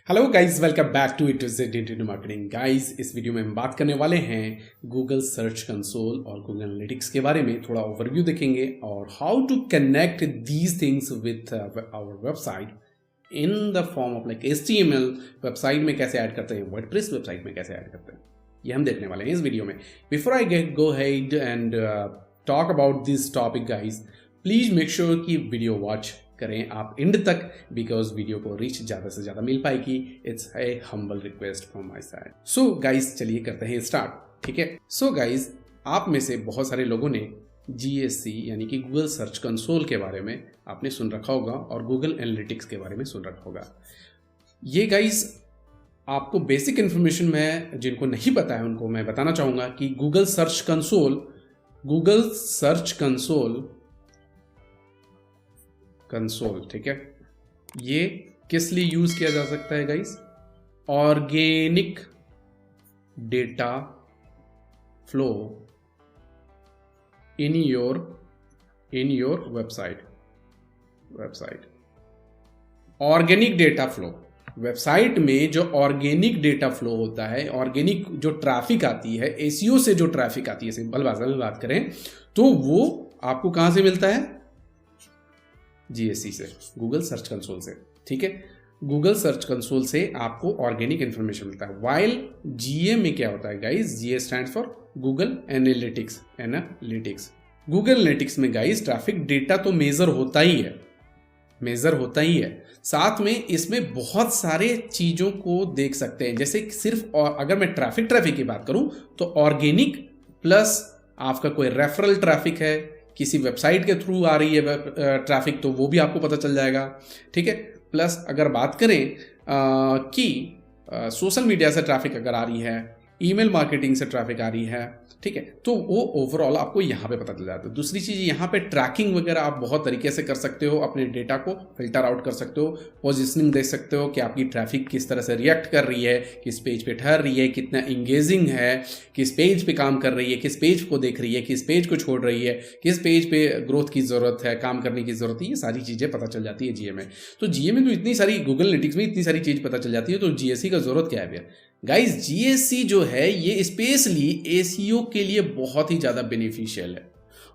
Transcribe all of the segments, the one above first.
Hello guys, welcome back to it Z internet marketing. Guys, इस video में हम बात करने वाले हैं गूगल सर्च कंसोल और गूगल एनालिटिक्स के बारे में। थोड़ा ओवरव्यू देखेंगे और how to connect these things with our website in the form of like HTML। Website में कैसे ऐड करते हैं, वर्डप्रेस वेबसाइट में कैसे ऐड करते हैं, ये हम देखने वाले हैं इस वीडियो में। Before I go head and talk about this topic guys, please make sure कि वीडियो वॉच करें आप एंड तक, बिकॉज वीडियो को रीच ज़्यादा से ज़्यादा मिल पाएगी। It's a humble request from my side. So guys, चलिए करते हैं स्टार्ट। ठीक है। सो गाइज, आप में से बहुत सारे लोगों ने GSC यानी कि गूगल सर्च कंसोल के बारे में आपने सुन रखा होगा और गूगल एनालिटिक्स के बारे में सुन रखा होगा। ये गाइज आपको बेसिक इन्फॉर्मेशन में जिनको नहीं पता है उनको मैं बताना चाहूँगा कि गूगल सर्च कंसोल, ठीक है, ये किस लिए यूज किया जा सकता है guys? Organic data flow in your website. Organic data flow, website में जो ऑर्गेनिक डेटा फ्लो होता है, ऑर्गेनिक जो ट्रैफिक आती है, SEO से जो ट्रैफिक आती है, सिंपल भाषा में बात करें तो वो आपको कहां से मिलता है? GSC से, गूगल सर्च कंसोल से। ठीक है, गूगल सर्च कंसोल से आपको ऑर्गेनिक इंफॉर्मेशन मिलता है। वाइल GA में क्या होता है guys? GA stand for Google analytics. Google analytics में गाइस ट्रैफिक डेटा तो मेजर होता ही है, साथ में इसमें बहुत सारे चीजों को देख सकते हैं। जैसे सिर्फ अगर मैं ट्रैफिक की बात करूं तो ऑर्गेनिक प्लस आपका कोई रेफरल ट्रैफिक है, किसी वेबसाइट के थ्रू आ रही है ट्रैफिक, तो वो भी आपको पता चल जाएगा। ठीक है। प्लस अगर बात करें कि सोशल मीडिया से ट्रैफिक अगर आ रही है, ईमेल मार्केटिंग से ट्रैफिक आ रही है, ठीक है, तो वो ओवरऑल आपको यहाँ पे पता चल जाता है। दूसरी चीज़, यहाँ पे ट्रैकिंग वगैरह आप बहुत तरीके से कर सकते हो, अपने डेटा को फिल्टर आउट कर सकते हो, पोजिशनिंग देख सकते हो कि आपकी ट्रैफिक किस तरह से रिएक्ट कर रही है, किस पेज पे ठहर रही है, कितना इंगेजिंग है, किस पेज पे काम कर रही है, किस पेज को देख रही है, किस पेज को छोड़ रही है, किस पेज पे ग्रोथ की ज़रूरत है, काम करने की ज़रूरत है, ये सारी चीज़ें पता चल जाती है GA में। तो GA में तो इतनी सारी, गूगल एनालिटिक्स में इतनी सारी चीज़ पता चल जाती है, तो GSC का ज़रूरत क्या है भैया? गाइज, GSC जो है ये स्पेशली SEO के लिए बहुत ही ज़्यादा बेनिफिशियल है।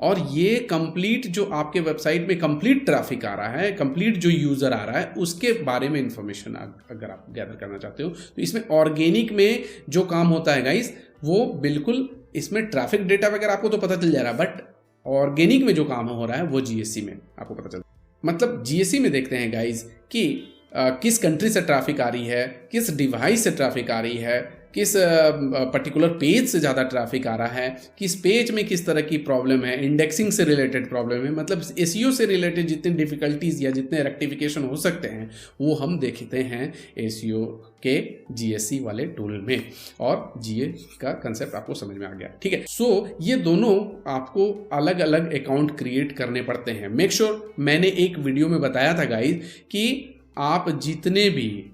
और ये कंप्लीट जो आपके वेबसाइट में कंप्लीट ट्रैफिक आ रहा है, कंप्लीट जो यूज़र आ रहा है, उसके बारे में इंफॉर्मेशन अगर आप गैदर करना चाहते हो तो इसमें ऑर्गेनिक में जो काम होता है गाइज, वो बिल्कुल, इसमें ट्रैफिक डेटा वगैरह आपको तो पता चल जा रहा है, बट ऑर्गेनिक में जो काम हो रहा है वो GSC में आपको पता चलता है। मतलब GSC में देखते हैं गाइज कि किस कंट्री से ट्रैफिक आ रही है, किस डिवाइस से ट्रैफिक आ रही है, किस पर्टिकुलर पेज से ज़्यादा ट्रैफिक आ रहा है, किस पेज में किस तरह की प्रॉब्लम है, इंडेक्सिंग से रिलेटेड प्रॉब्लम है, मतलब SEO से रिलेटेड जितनी डिफ़िकल्टीज़ या जितने रेक्टिफिकेशन हो सकते हैं वो हम देखते हैं SEO के GSC वाले टूल में। और GA का कंसेप्ट आपको समझ में आ गया। ठीक है। सो ये दोनों आपको अलग अलग अकाउंट क्रिएट करने पड़ते हैं। मेक श्योर, मैंने एक वीडियो में बताया था गाइज कि आप जितने भी,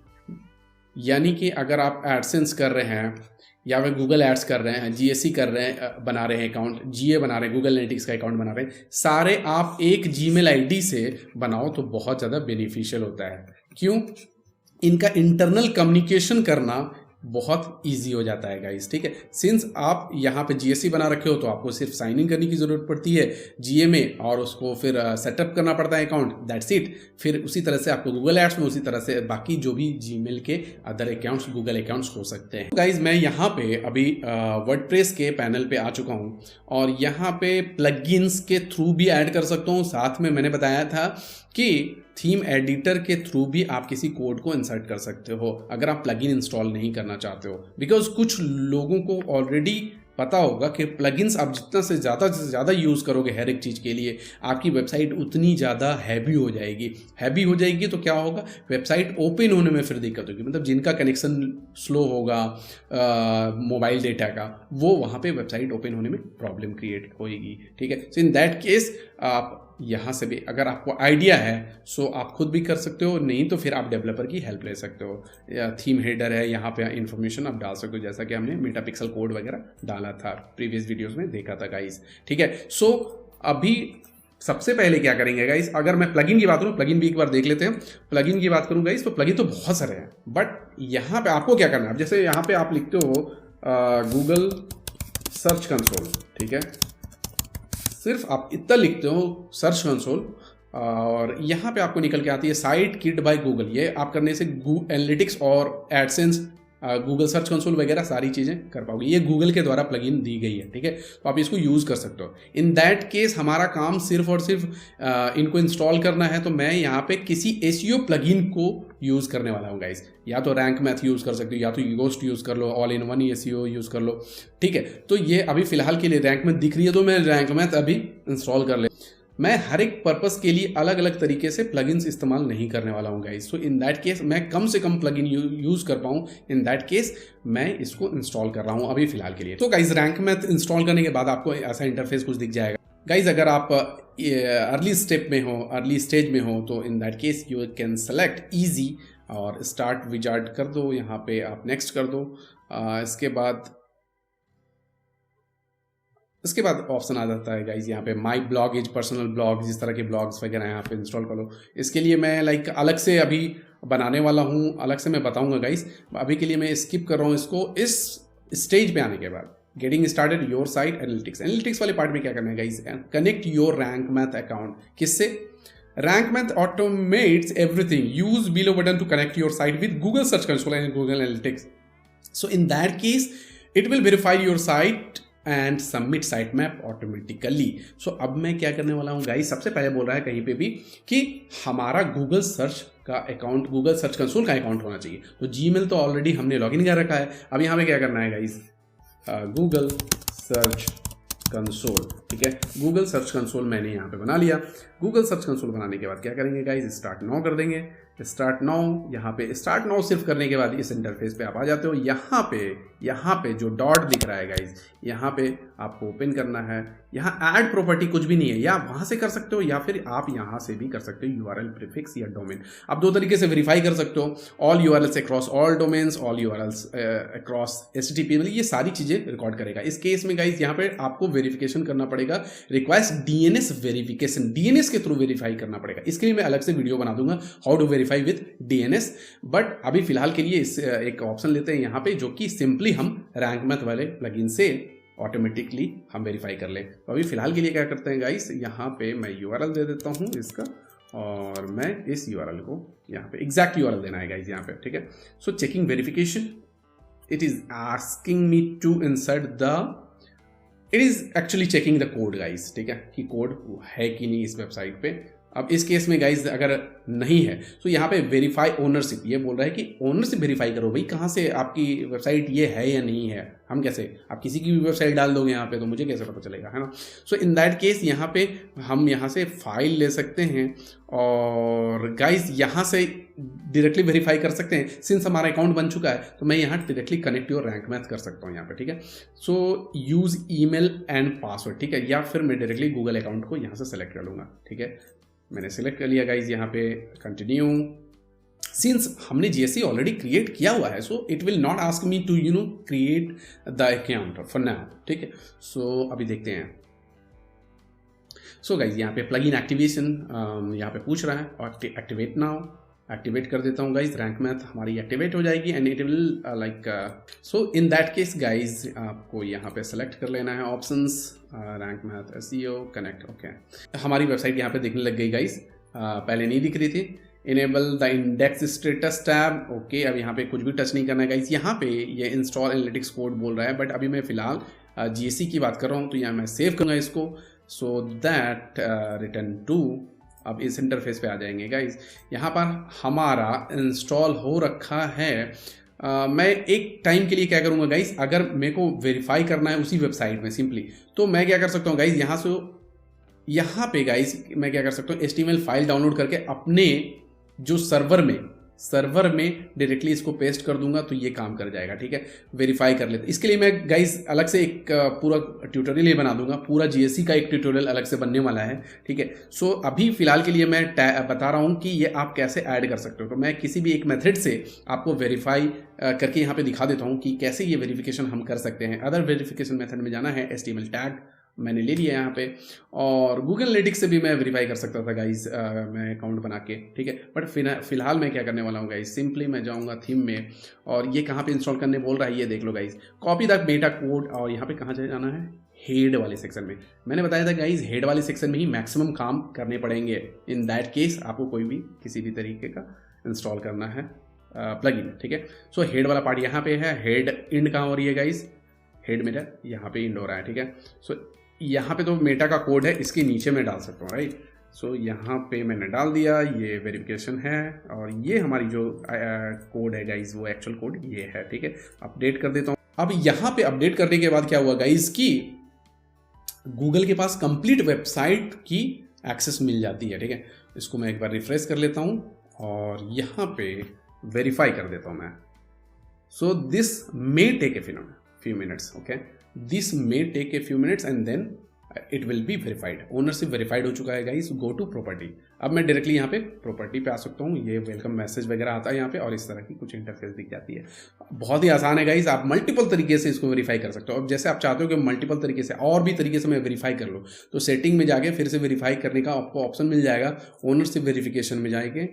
यानी कि अगर आप एडसेंस कर रहे हैं या फिर गूगल एड्स कर रहे हैं, GSC कर रहे हैं, बना रहे हैं अकाउंट, GA बना रहे हैं, गूगल एनालिटिक्स का अकाउंट बना रहे हैं, सारे आप एक Gmail ID से बनाओ तो बहुत ज़्यादा बेनिफिशियल होता है। क्यों? इनका इंटरनल कम्युनिकेशन करना बहुत इजी हो जाता है गाइस। ठीक है। सिंस आप यहाँ पे GSC बना रखे हो तो आपको सिर्फ साइन इन करने की ज़रूरत पड़ती है GA में, और उसको फिर सेटअप करना पड़ता है अकाउंट, दैट्स इट। फिर उसी तरह से आपको गूगल एड्स में उसी तरह से बाकी जो भी Gmail के अदर अकाउंट्स, गूगल अकाउंट्स हो सकते हैं। गाइज, मैं यहाँ पे अभी वर्डप्रेस के पैनल पे आ चुका हूँ और यहाँ पे प्लगइन्स के थ्रू भी ऐड कर सकता हूँ। साथ में मैंने बताया था कि थीम एडिटर के थ्रू भी आप किसी कोड को इंसर्ट कर सकते हो अगर आप प्लगइन इंस्टॉल नहीं करना चाहते हो। बिकॉज कुछ लोगों को ऑलरेडी पता होगा कि प्लगइन्स आप जितना से ज़्यादा यूज़ करोगे हर एक चीज़ के लिए, आपकी वेबसाइट उतनी ज़्यादा हैवी हो जाएगी। तो क्या होगा? वेबसाइट ओपन होने में फिर दिक्कत होगी। मतलब जिनका कनेक्शन स्लो होगा मोबाइल डेटा का, वो वहाँ पे वेबसाइट ओपन होने में प्रॉब्लम क्रिएट होगी। ठीक है। सो इन दैट केस आप यहाँ से भी, अगर आपको आइडिया है सो आप खुद भी कर सकते हो, नहीं तो फिर आप डेवलपर की हेल्प ले सकते हो। या थीम हेडर है, यहाँ पे इंफॉर्मेशन आप डाल सकते हो, जैसा कि हमने मेटापिक्सल कोड वगैरह डाला था, प्रीवियस वीडियोस में देखा था गाइस। ठीक है। सो अभी सबसे पहले क्या करेंगे गाइस, अगर मैं प्लगइन की बात करूँ, प्लगइन भी एक बार देख लेते हैं। प्लगइन की बात करूँ गाइस, तो प्लगइन तो बहुत सारे हैं, बट यहाँ पे आपको क्या करना है, जैसे यहाँ पे आप लिखते हो गूगल सर्च कंसोल, ठीक है, सिर्फ आप इतना लिखते हो सर्च कंसोल, और यहाँ पे आपको निकल के आती है साइट किट बाय गूगल। ये आप करने से एनालिटिक्स और एडसेंस, गूगल सर्च कंसोल वगैरह सारी चीज़ें कर पाओगे। ये गूगल के द्वारा प्लगइन दी गई है, ठीक है, तो आप इसको यूज़ कर सकते हो। इन दैट केस हमारा काम सिर्फ और सिर्फ इनको इंस्टॉल करना है, तो मैं यहाँ पे किसी एसईओ प्लगइन को यूज़ करने वाला हूँ गाइस। या तो रैंक मैथ यूज़ कर सकते हो, या तो योस्ट यूज़ कर लो, all in one SEO use कर लो, ठीक है। तो ये अभी फिलहाल के लिए रैंक मैथ दिख रही है, तो मैं रैंक मैथ अभी इंस्टॉल कर ले। मैं हर एक पर्पस के लिए अलग अलग तरीके से प्लगइन्स इस्तेमाल नहीं करने वाला हूँ guys. So in that case मैं कम से कम प्लगइन यूज़ कर पाऊँ, इन दैट केस मैं इसको इंस्टॉल कर रहा हूँ अभी फिलहाल के लिए। तो गाइस रैंक मैथ इंस्टॉल करने के बाद आपको ऐसा इंटरफेस कुछ दिख जाएगा गाइस। अगर आप अर्ली स्टेप में हो, अर्ली स्टेज में हो, तो इन that case you can select easy और स्टार्ट विजार्ड कर दो। यहाँ पे आप नेक्स्ट कर दो। इसके बाद ऑप्शन आ जाता है गाइज यहाँ पे my blog is personal blog, जिस तरह के ब्लॉग्स वगैरह यहाँ पे इंस्टॉल कर लो। इसके लिए मैं अलग से अभी बनाने वाला हूँ, अलग से मैं बताऊँगा गाइज। अभी के लिए मैं स्किप कर रहा हूँ इसको। इस स्टेज पे आने के बाद getting started your site analytics, analytics वाले पार्ट में क्या करना है guys, connect your Rank Math account. किससे? Rank Math automates everything, use below button to connect your site with Google search console and Google analytics. So in that case it will verify your site and submit site map automatically. So अब मैं क्या करने वाला हूँ guys, सबसे पहले बोल रहा है कहीं पे भी कि हमारा गूगल सर्च का अकाउंट, गूगल सर्च कंसोल का अकाउंट होना चाहिए। तो जीमेल तो ऑलरेडी हमने लॉगिन कर रखा है। अब यहाँ पे क्या करना है गाइस, गूगल सर्च कंसोल, ठीक है, गूगल सर्च कंसोल मैंने यहाँ पे बना लिया। गूगल सर्च कंसोल बनाने के बाद क्या करेंगे गाइस, स्टार्ट नाउ कर देंगे। स्टार्ट नाउ, यहाँ पे स्टार्ट नाउ सिर्फ करने के बाद इस इंटरफेस पे आप आ जाते हो। यहाँ पे जो डॉट दिख रहा है गाइस, यहाँ पे आपको ओपन करना है। यहाँ ऐड प्रॉपर्टी कुछ भी नहीं है, या वहाँ से कर सकते हो या फिर आप यहाँ से भी कर सकते हो, यूआरएल प्रीफिक्स या डोमेन। आप दो तरीके से वेरीफाई कर सकते हो, all URLs across all domains, all URLs across HTTP, मतलब ये सारी चीज़ें रिकॉर्ड करेगा। इस केस में गाइस यहाँ पे आपको वेरिफिकेशन करना पड़ेगा, रिक्वायर्स डीएनएस वेरिफिकेशन, डीएनएस के थ्रू वेरीफाई करना पड़ेगा। इसके लिए मैं अलग से वीडियो बना दूंगा, how to verify with DNS. But अभी फिलहाल के लिए इस एक ऑप्शन लेते हैं यहाँ पे, जो कि सिंपली हम रैंक मैथ वाले प्लगइन से ऑटोमेटिकली हम वेरीफाई कर लें। तो अभी फिलहाल के लिए क्या करते हैं गाइस, यहाँ पे मैं यूआरएल दे देता हूँ इसका, और मैं इस यूआरएल को यहाँ पे एग्जैक्ट यूआरएल देना है गाइस यहाँ पे, ठीक है। So checking verification, it is asking me to insert it is actually checking the code guys, ठीक है, कि कोड है कि नहीं इस वेबसाइट पे। अब इस केस में गाइज अगर नहीं है तो यहाँ पे वेरीफाई ओनरशिप, ये बोल रहा है कि ओनरशिप वेरीफाई करो भाई, कहाँ से आपकी वेबसाइट ये है या नहीं है। हम कैसे, आप किसी की भी वेबसाइट डाल दोगे यहाँ पे तो मुझे कैसे पता चलेगा, है ना। सो इन दैट केस यहाँ पे हम यहाँ से फाइल ले सकते हैं और गाइज यहाँ से डायरेक्टली वेरीफाई कर सकते हैं। सिंस हमारा अकाउंट बन चुका है तो मैं यहाँ directly connect your Rank math कर सकता हूँ यहाँ पे, ठीक है। सो यूज ईमेल एंड पासवर्ड, ठीक है, या फिर मैं डायरेक्टली गूगल अकाउंट को यहाँ से सेलेक्ट कर लूँगा, ठीक है। मैंने सेलेक्ट कर लिया गाइज, यहाँ पे कंटिन्यू। सिंस हमने जीएससी ऑलरेडी क्रिएट किया हुआ है, so it will not ask me to create the account for now, ठीक है। सो अभी देखते हैं। सो गाइज यहाँ पे प्लगइन एक्टिवेशन यहाँ पे पूछ रहा है, और एक्टिवेट नाउ, एक्टिवेट कर देता हूँ गाइज। रैंक मैथ हमारी एक्टिवेट हो जाएगी and it will so in that case guys आपको यहाँ पे सेलेक्ट कर लेना है options, rank math SEO connect, okay. हमारी वेबसाइट यहाँ पे दिखने लग गई गाइज, पहले नहीं दिख रही थी। Enable the index status tab, okay. अब यहाँ पे कुछ भी टच नहीं करना है गाइज। यहाँ पे ये इंस्टॉल एनालिटिक्स कोड बोल रहा है, बट अभी मैं फिलहाल जीएससी की बात कर रहा हूँ, तो यहाँ मैं सेव करूँगा इसको, सो दैट रिटर्न टू। अब इस इंटरफेस पे आ जाएंगे गाइज। यहाँ पर हमारा इंस्टॉल हो रखा है। मैं एक टाइम के लिए क्या करूँगा गाइज, अगर मेरे को वेरीफाई करना है उसी वेबसाइट में सिंपली, तो मैं क्या कर सकता हूँ गाइज, यहाँ पे गाइज मैं क्या कर सकता हूँ, HTML फाइल डाउनलोड करके अपने जो सर्वर में डायरेक्टली इसको पेस्ट कर दूंगा, तो ये काम कर जाएगा, ठीक है। वेरीफाई कर लेते। इसके लिए मैं गाइज अलग से एक पूरा ट्यूटोरियल ही बना दूंगा, पूरा जीएससी का एक ट्यूटोरियल अलग से बनने वाला है, ठीक है। सो अभी फिलहाल के लिए मैं बता रहा हूँ कि ये आप कैसे ऐड कर सकते हो। तो मैं किसी भी एक मेथड से आपको वेरीफाई करके यहाँ पे दिखा देता हूँ कि कैसे ये वेरिफिकेशन हम कर सकते हैं। अदर वेरिफिकेशन मेथड में जाना है HTML टैग मैंने ले लिया यहाँ पे। और गूगल एनालिटिक्स से भी मैं वेरीफाई कर सकता था गाइज, मैं अकाउंट बना के, ठीक है। बट फिलहाल मैं क्या करने वाला हूँ गाइज, सिंपली मैं जाऊँगा थीम में, और ये कहाँ पे इंस्टॉल करने बोल रहा है ये देख लो गाइज, कॉपी द बेटा कोड, और यहाँ पे कहाँ जाना है, हेड वाले सेक्शन में। मैंने बताया था गाइज हेड वाले सेक्शन में ही मैक्सिमम काम करने पड़ेंगे। इन दैट केस आपको कोई भी किसी भी तरीके का इंस्टॉल करना है प्लगइन, ठीक है। सो हेड वाला पार्ट यहाँ पे है। हेड इंड कहाँ हो रही है गाइज, हेड मेरा यहाँ पे इंड हो रहा है, ठीक है। सो यहाँ पे तो मेटा का कोड है, इसके नीचे मैं डाल सकता हूँ, राइट। सो यहाँ पे मैंने डाल दिया, ये वेरिफिकेशन है, और ये हमारी जो कोड है गाइज वो एक्चुअल कोड ये है, ठीक है। अपडेट कर देता हूँ। अब यहाँ पे अपडेट करने के बाद क्या हुआ गाइज कि गूगल के पास कंप्लीट वेबसाइट की एक्सेस मिल जाती है, ठीक है। इसको मैं एक बार रिफ्रेश कर लेता हूँ और यहाँ पे वेरीफाई कर देता हूँ मैं। So this may take a few minutes, okay, this may take a few minutes and then it will be verified। Ownership verified हो चुका है गाइस। Go to property. अब मैं डायरेक्टली यहाँ पे प्रॉपर्टी पे आ सकता हूँ, ये वेलकम मैसेज वगैरह आता है यहाँ पे, और इस तरह की कुछ इंटरफेस दिख जाती है। बहुत ही आसान है गाइस, आप मल्टीपल तरीके से इसको वेरीफाई कर सकते हो। अब जैसे आप चाहते हो कि मल्टीपल तरीके से और भी तरीके से मैं वेरीफाई कर लूँ, तो सेटिंग में जाके फिर से वेरीफाई करने का आपको ऑप्शन मिल जाएगा। ओनरशिप वेरिफिकेशन में जाएंगे,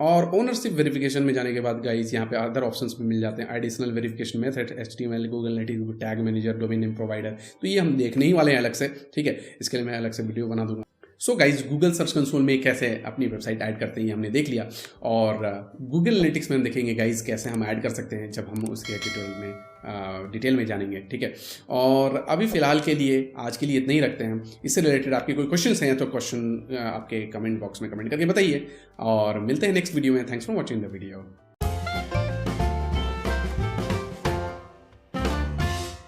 और ओनरशिप वेरिफिकेशन में जाने के बाद गाइस यहाँ पे अदर ऑप्शंस भी मिल जाते हैं। Additional verification method, HTML, Google analytics, tag manager, domain name provider, तो ये हम देखने ही वाले हैं अलग से, ठीक है। इसके लिए मैं अलग से वीडियो बना दूंगा। So guys Google search console में कैसे अपनी वेबसाइट ऐड करते हैं हमने देख लिया, और गूगल एनालिटिक्स में हम देखेंगे गाइज कैसे हम ऐड कर सकते हैं जब हम उसके ट्यूटोरियल में डिटेल में जानेंगे, ठीक है। और अभी फिलहाल के लिए आज के लिए इतना ही रखते हैं। इससे रिलेटेड आपके कोई क्वेश्चन हैं तो क्वेश्चन आपके कमेंट बॉक्स में कमेंट करके बताइए, और मिलते हैं नेक्स्ट वीडियो में। Thanks for watching the video.